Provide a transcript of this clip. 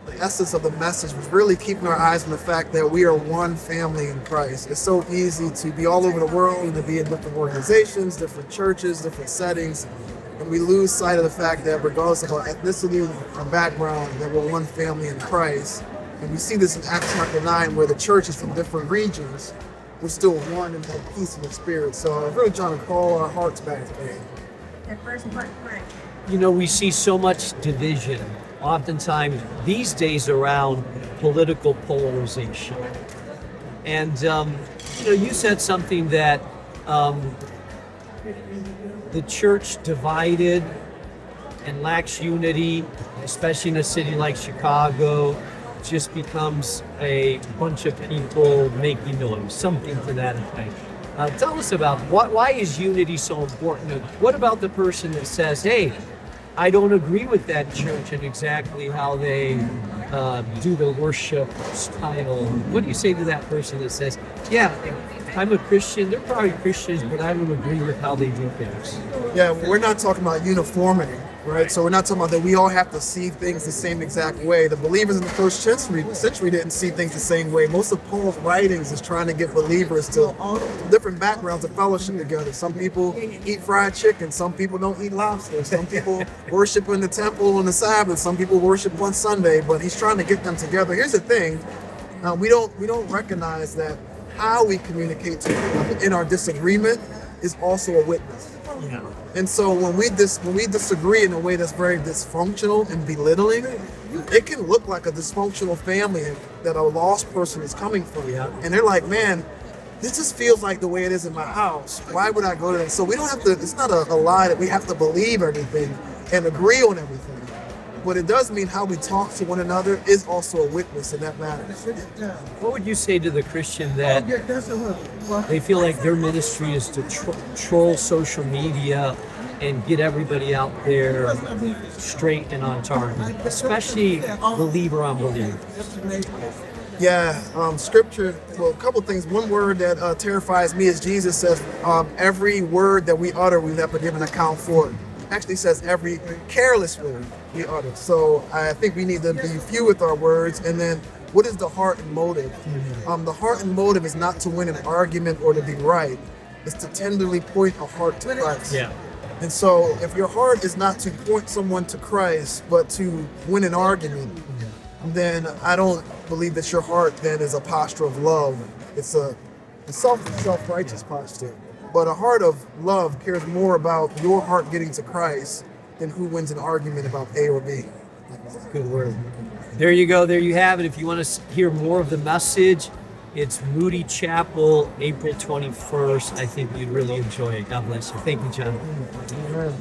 the essence of the message was really keeping our eyes on the fact that we are one family in Christ. It's so easy to be all over the world and to be in different organizations, different churches, different settings, and we lose sight of the fact that regardless of our ethnicity or background, that we're one family in Christ. And we see this in Acts chapter 9, where the church is from different regions. We're still one in that peace in the spirit. So I'm really trying to call our hearts back today. That first part, right. You know, we see so much division, oftentimes these days, around political polarization. And, you said something that the church divided and lacks unity, especially in a city like Chicago, just becomes a bunch of people making noise, something to that effect. Tell us about why is unity so important? And what about the person that says, hey, I don't agree with that church and exactly how they do the worship style? What do you say to that person that says, yeah, I'm a Christian, they're probably Christians, but I don't agree with how they do things? Yeah, we're not talking about uniformity, right? So we're not talking about that we all have to see things the same exact way. The believers in the first century didn't see things the same way. Most of Paul's writings is trying to get believers to different backgrounds to fellowship together. Some people eat fried chicken, some people don't eat lobster, some people worship in the temple on the Sabbath, some people worship on Sunday, but he's trying to get them together. Here's the thing, we don't recognize that how we communicate to one another in our disagreement is also a witness. Yeah. And so when we disagree in a way that's very dysfunctional and belittling, it can look like a dysfunctional family that a lost person is coming from. Yeah. And they're like, man, this just feels like the way it is in my house. Why would I go to that? So we don't have to, it's not a lie that we have to believe everything and agree on everything. But it does mean how we talk to one another is also a witness, and that matters. What would you say to the Christian that they feel like their ministry is to troll social media and get everybody out there straight and on target, especially believer on believer? Yeah, scripture, well, a couple things. One word that terrifies me is Jesus says, every word that we utter, we have to give an account for it. Actually says every careless word we utter. So I think we need to be few with our words. And then what is the heart and motive? The heart and motive is not to win an argument or to be right. It's to tenderly point a heart to Christ. Yeah. And so if your heart is not to point someone to Christ, but to win an argument, then I don't believe that your heart then is a posture of love. It's a self-righteous posture. But a heart of love cares more about your heart getting to Christ than who wins an argument about A or B. Good word. There you go. There you have it. If you want to hear more of the message, it's Moody Chapel, April 21st. I think you'd really enjoy it. God bless you. Thank you, John. Amen.